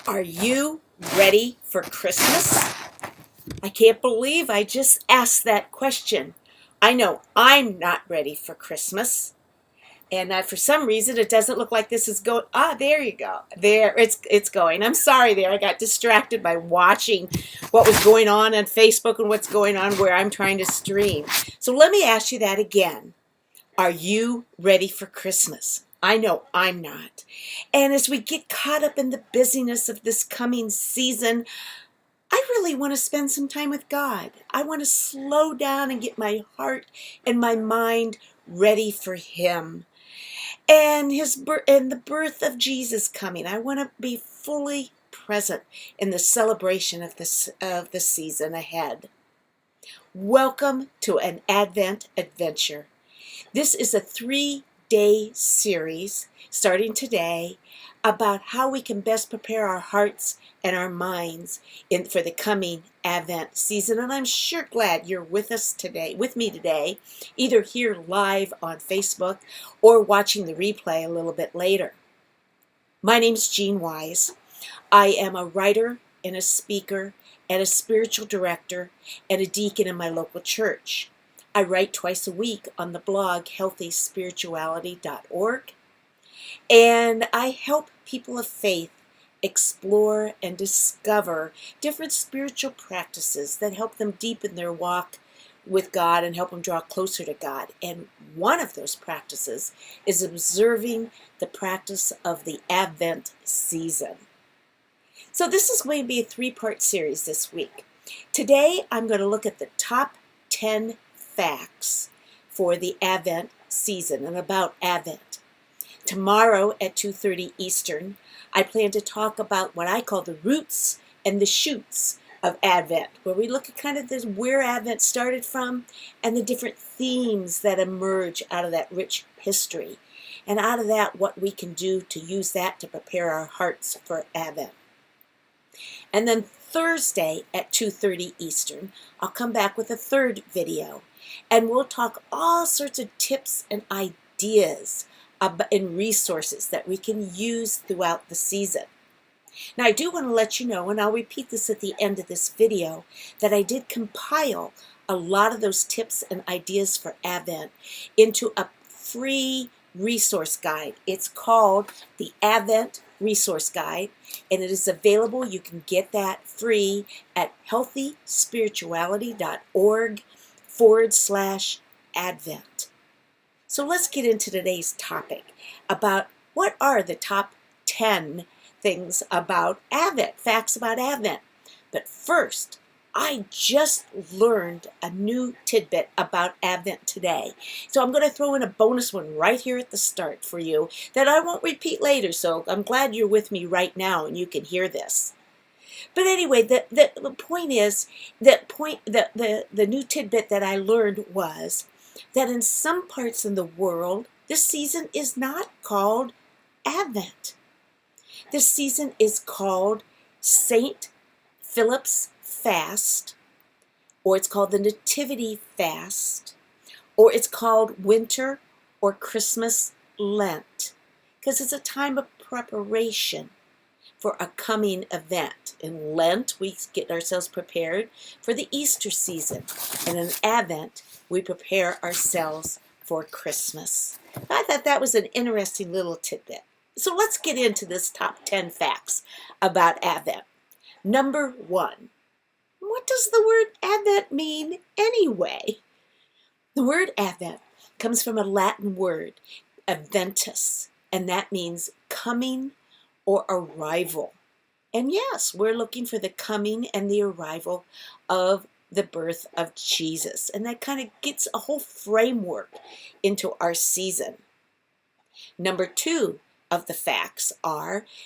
Are you ready for Christmas? I can't believe I just asked that question. I know I'm not ready for Christmas. And for some reason, it doesn't look like this is going. Ah, there you go. There, it's going. I'm sorry there. I got distracted by watching what was going on Facebook and what's going on where I'm trying to stream. So let me ask you that again. Are you ready for Christmas? I know I'm not. And as we get caught up in the busyness of this coming season, I really want to spend some time with God. I want to slow down and get my heart and my mind ready for Him. And the birth of Jesus coming. I want to be fully present in the celebration of the season ahead. Welcome to an Advent adventure. This is a 3-day series starting today about how we can best prepare our hearts and our minds for the coming Advent season. And I'm sure glad you're with me today, either here live on Facebook or watching the replay a little bit later. My name's Jean Wise. I am a writer and a speaker and a spiritual director and a deacon in my local church. I write twice a week on the blog healthyspirituality.org, and I help people of faith explore and discover different spiritual practices that help them deepen their walk with God and help them draw closer to God. And one of those practices is observing the practice of the Advent season. So this is going to be a 3-part series this week. Today I'm going to look at the top 10 facts for the Advent season and about Advent. Tomorrow at 2:30 Eastern, I plan to talk about what I call the roots and the shoots of Advent, where we look at kind of where Advent started from and the different themes that emerge out of that rich history. And out of that, what we can do to use that to prepare our hearts for Advent. And then Thursday at 2:30 Eastern, I'll come back with a third video. And we'll talk all sorts of tips and ideas and resources that we can use throughout the season. Now, I do want to let you know, and I'll repeat this at the end of this video, that I did compile a lot of those tips and ideas for Advent into a free resource guide. It's called the Advent Resource Guide, and it is available. You can get that free at healthyspirituality.org/Advent. So let's get into today's topic about what are the top 10 things about Advent, facts about Advent. But first, I just learned a new tidbit about Advent today. So I'm going to throw in a bonus one right here at the start for you that I won't repeat later. So I'm glad you're with me right now and you can hear this. But anyway, the point is, the new tidbit that I learned was that in some parts in the world, this season is not called Advent. This season is called St. Philip's Fast, or it's called the Nativity Fast, or it's called Winter or Christmas Lent, because it's a time of preparation for a coming event. In Lent, we get ourselves prepared for the Easter season, and in Advent, we prepare ourselves for Christmas. I thought that was an interesting little tidbit. So let's get into this top 10 facts about Advent. Number 1. What does the word Advent mean anyway? The word Advent comes from a Latin word, adventus, and that means coming or arrival. And yes, we're looking for the coming and the arrival of the birth of Jesus. And that kind of gets a whole framework into our season. Number 2 of the facts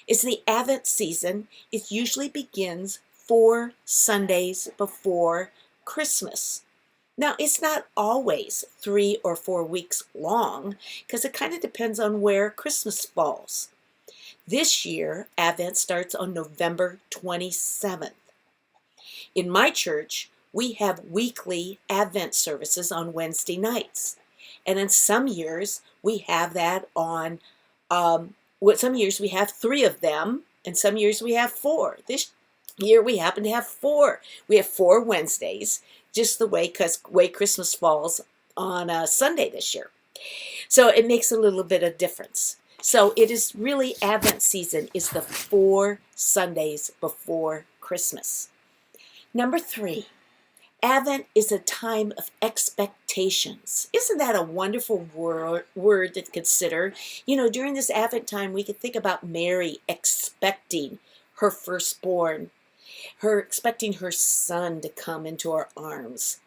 is the Advent season. It usually begins 4 Sundays before Christmas. Now, it's not always 3 or 4 weeks long because it kind of depends on where Christmas falls. This year, Advent starts on November 27th. In my church, we have weekly Advent services on Wednesday nights. And in some years, we have that on, some years we have 3 of them And some years we have 4. This year we happen to have 4. We have 4 Wednesdays, just the way Christmas falls on a Sunday this year. So it makes a little bit of difference. So it is really Advent season is the 4 Sundays before Christmas. Number 3, Advent is a time of expectations. Isn't that a wonderful word to consider? You know, during this Advent time, we could think about Mary expecting her firstborn, her expecting her son to come into her arms.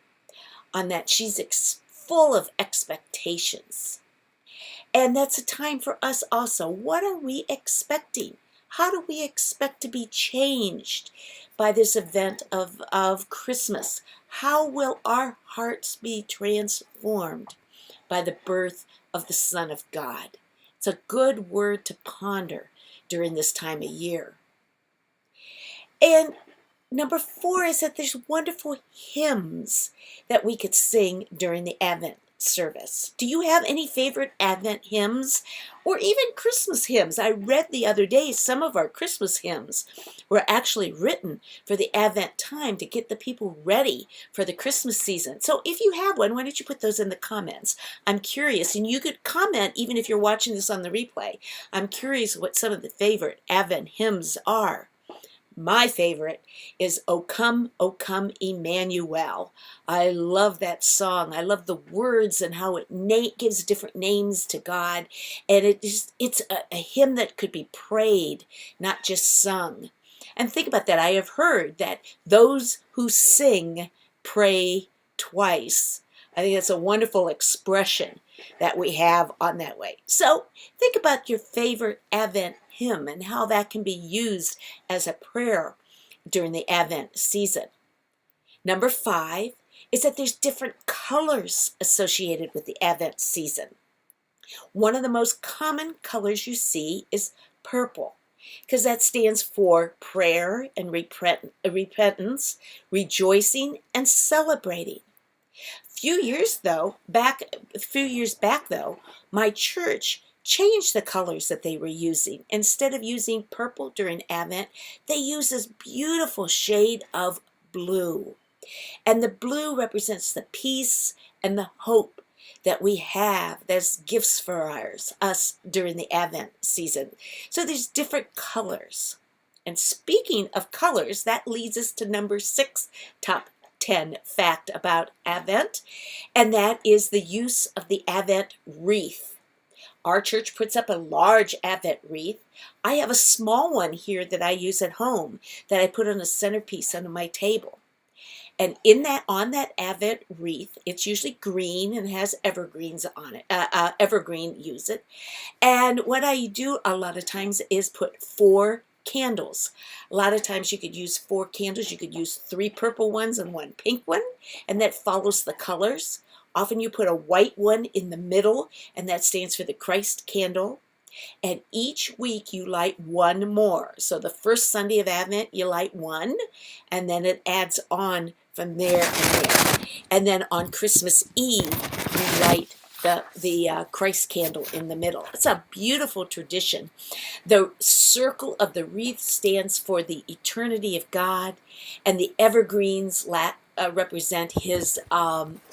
On that, she's full of expectations. And that's a time for us also. What are we expecting? How do we expect to be changed by this event of Christmas? How will our hearts be transformed by the birth of the Son of God? It's a good word to ponder during this time of year. And number 4 is that there's wonderful hymns that we could sing during the Advent service. Do you have any favorite Advent hymns or even Christmas hymns? I read the other day some of our Christmas hymns were actually written for the Advent time to get the people ready for the Christmas season. So if you have one, why don't you put those in the comments? I'm curious, and you could comment even if you're watching this on the replay. I'm curious what some of the favorite Advent hymns are. My favorite is O Come, Emmanuel. I love that song. I love the words and how it gives different names to God. And it's a hymn that could be prayed, not just sung. And think about that. I have heard that those who sing pray twice. I think that's a wonderful expression that we have on that way. So think about your favorite Advent hymn and how that can be used as a prayer during the Advent season. Number 5 is that there's different colors associated with the Advent season. One of the most common colors you see is purple, because that stands for prayer and repentance, rejoicing and celebrating. A few years back, my church changed the colors that they were using. Instead of using purple during Advent, they use this beautiful shade of blue. And the blue represents the peace and the hope that we have as gifts for us during the Advent season. So there's different colors. And speaking of colors, that leads us to number 6 top 10 fact about Advent, and that is the use of the Advent wreath. Our church puts up a large Advent wreath. I have a small one here that I use at home that I put on a centerpiece under my table. And on that Advent wreath, it's usually green and has evergreens on it. Evergreen, use it. And what I do a lot of times is put 4 candles. A lot of times you could use 4 candles. You could use 3 purple ones and 1 pink one, and that follows the colors. Often you put a white one in the middle, and that stands for the Christ candle. And each week you light 1 more. So the first Sunday of Advent you light 1, and then it adds on from there and there. And then on Christmas Eve you light the Christ candle in the middle. It's a beautiful tradition. The circle of the wreath stands for the eternity of God, and the evergreens represent his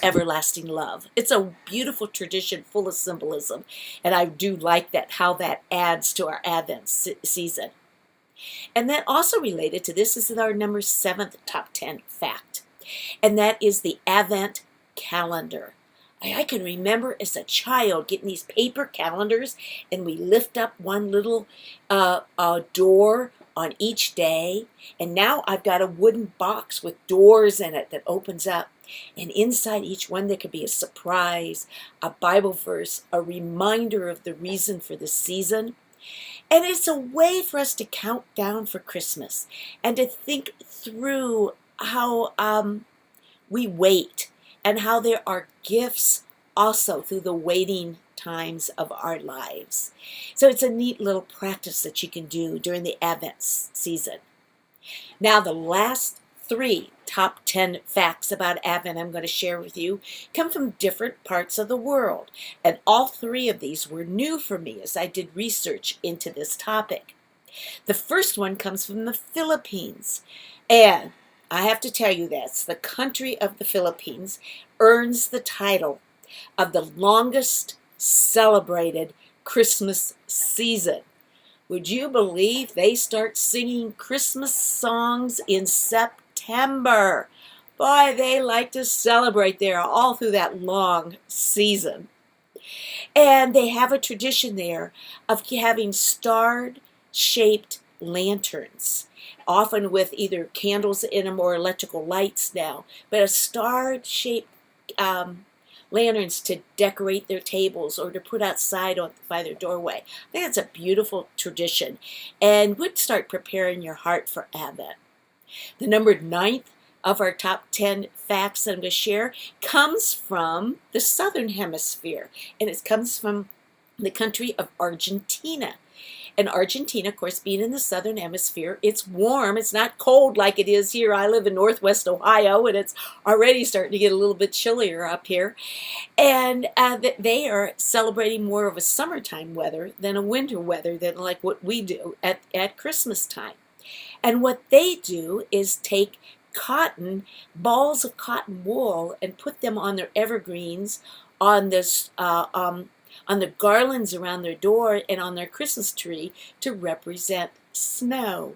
everlasting love. It's a beautiful tradition full of symbolism, and I do like that, how that adds to our Advent season. And then also related to this is our number 7th top 10 fact, and that is the Advent calendar. I can remember as a child getting these paper calendars, and we lift up one little door on each day. And now I've got a wooden box with doors in it that opens up. And inside each one there could be a surprise, a Bible verse, a reminder of the reason for the season. And it's a way for us to count down for Christmas and to think through how we wait, and how there are gifts also through the waiting times of our lives. So it's a neat little practice that you can do during the Advent season. Now the last 3 top 10 facts about Advent I'm going to share with you come from different parts of the world. And all 3 of these were new for me as I did research into this topic. The first one comes from the Philippines. And I have to tell you this, the country of the Philippines earns the title of the longest celebrated Christmas season. Would you believe they start singing Christmas songs in September? Boy, they like to celebrate there all through that long season. And they have a tradition there of having star-shaped lanterns, often with either candles in them or electrical lights now, but a star-shaped lanterns to decorate their tables or to put outside by their doorway. I think that's a beautiful tradition and would start preparing your heart for Advent. The number ninth of our top 10 facts that I'm going to share comes from the southern hemisphere, and it comes from the country of Argentina. And Argentina, of course, being in the southern hemisphere, it's warm. It's not cold like it is here. I live in northwest Ohio, and it's already starting to get a little bit chillier up here. And they are celebrating more of a summertime weather than a winter weather, than like what we do at Christmas time. And what they do is take balls of cotton wool, and put them on their evergreens, on this on the garlands around their door and on their Christmas tree to represent snow.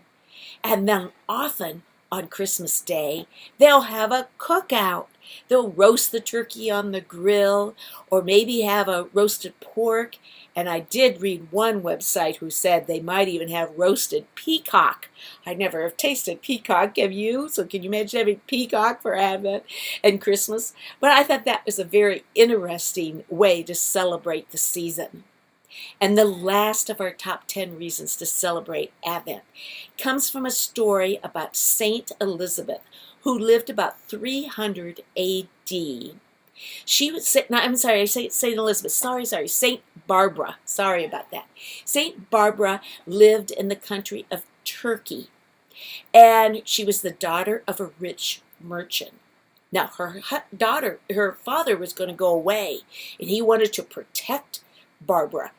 And then often on Christmas Day, they'll have a cookout. They'll roast the turkey on the grill, or maybe have a roasted pork. And I did read one website who said they might even have roasted peacock. I never have tasted peacock, have you? So can you imagine having peacock for Advent and Christmas? But I thought that was a very interesting way to celebrate the season. And the last of our top 10 reasons to celebrate Advent comes from a story about Saint Elizabeth, who lived about 300 AD. She was, no, I'm sorry, I say Saint Elizabeth, sorry, Saint Barbara, sorry about that. Saint Barbara lived in the country of Turkey, and she was the daughter of a rich merchant. Now, her father was going to go away, and he wanted to protect Barbara.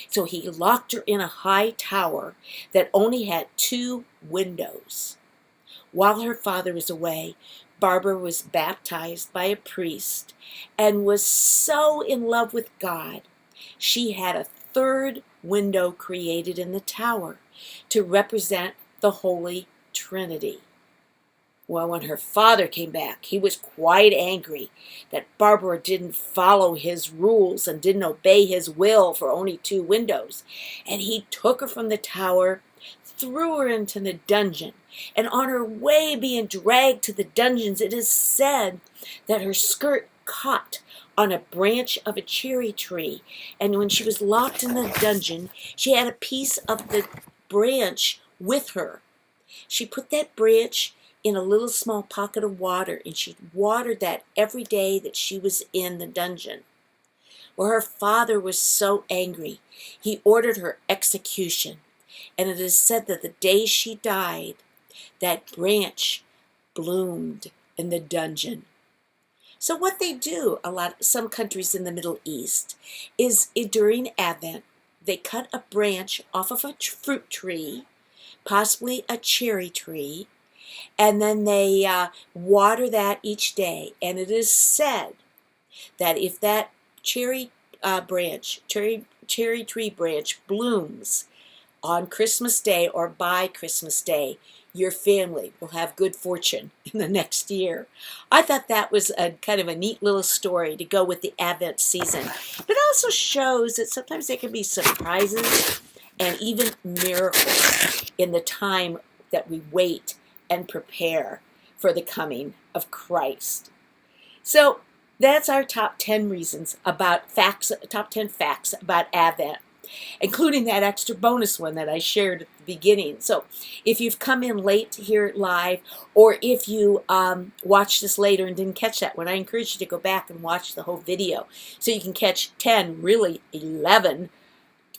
So he locked her in a high tower that only had 2 windows. While her father was away, Barbara was baptized by a priest and was so in love with God, she had a 3rd window created in the tower to represent the Holy Trinity. Well, when her father came back, he was quite angry that Barbara didn't follow his rules and didn't obey his will for only 2 windows. And he took her from the tower, threw her into the dungeon. And on her way being dragged to the dungeons, it is said that her skirt caught on a branch of a cherry tree. And when she was locked in the dungeon, she had a piece of the branch with her. She put that branch in a little small pocket of water, and she watered that every day that she was in the dungeon. Well, her father was so angry, he ordered her execution. And it is said that the day she died, that branch bloomed in the dungeon. So what they do, some countries in the Middle East, is during Advent, they cut a branch off of a fruit tree, possibly a cherry tree, and then they water that each day. And it is said that if that cherry tree branch blooms on Christmas Day or by Christmas Day, your family will have good fortune in the next year. I thought that was a kind of a neat little story to go with the Advent season. But it also shows that sometimes there can be surprises and even miracles in the time that we wait and prepare for the coming of Christ. So that's our top 10 reasons about top 10 facts about Advent, including that extra bonus one that I shared at the beginning. So if you've come in late to hear it live, or if you watched this later and didn't catch that one, I encourage you to go back and watch the whole video so you can catch 10, really 11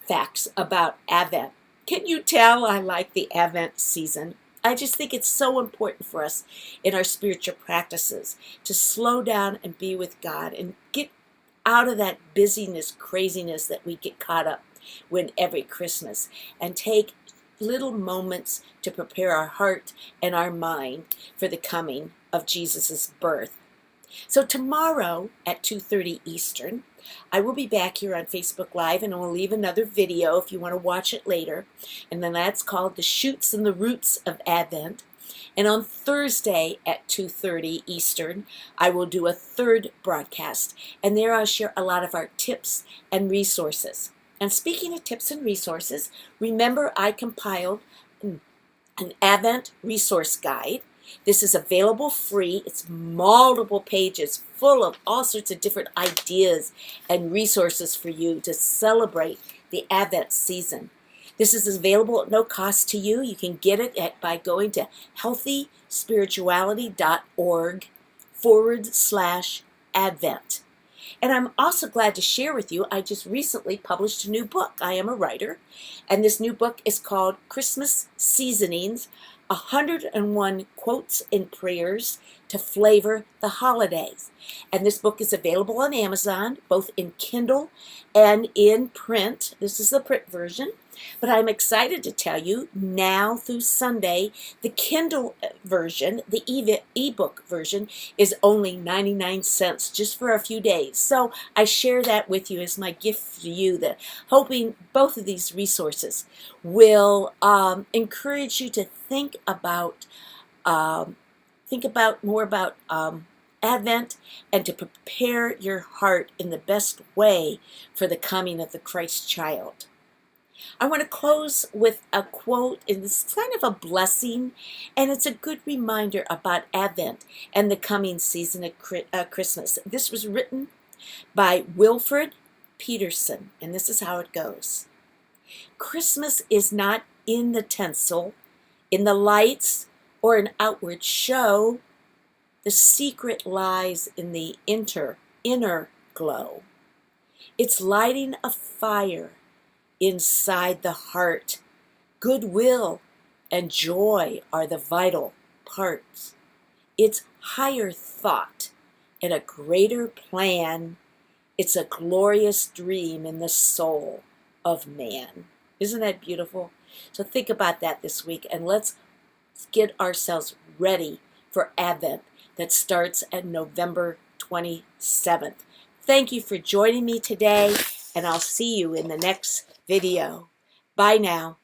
facts about Advent. Can you tell I like the Advent season? I just think it's so important for us in our spiritual practices to slow down and be with God and get out of that busyness, craziness that we get caught up when every Christmas, and take little moments to prepare our heart and our mind for the coming of Jesus' birth. So tomorrow at 2:30 Eastern, I will be back here on Facebook Live, and I will leave another video if you want to watch it later. And then that's called The Shoots and the Roots of Advent. And on Thursday at 2:30 Eastern, I will do a third broadcast. And there I'll share a lot of our tips and resources. And speaking of tips and resources, remember I compiled an Advent resource guide. This is available free. It's multiple pages full of all sorts of different ideas and resources for you to celebrate the Advent season. This is available at no cost to you. You can get it by going to healthyspirituality.org/Advent. And I'm also glad to share with you, I just recently published a new book. I am a writer, and this new book is called Christmas Seasonings, 101 Quotes and Prayers to Flavor the Holidays. And this book is available on Amazon, both in Kindle and in print. This is the print version. But I'm excited to tell you, now through Sunday, the Kindle version, the ebook version, is only 99 cents just for a few days. So I share that with you as my gift to you, that hoping both of these resources will encourage you to think about more about Advent, and to prepare your heart in the best way for the coming of the Christ child. I want to close with a quote, and it's kind of a blessing, and it's a good reminder about Advent and the coming season of Christmas. This was written by Wilfred Peterson, and this is how it goes. Christmas is not in the tinsel, in the lights, or an outward show. The secret lies in the inner glow. It's lighting a fire inside the heart. Goodwill and joy are the vital parts. It's higher thought and a greater plan. It's a glorious dream in the soul of man. Isn't that beautiful? So think about that this week, and let's get ourselves ready for Advent that starts at November 27th. Thank you for joining me today, and I'll see you in the next video. Bye now.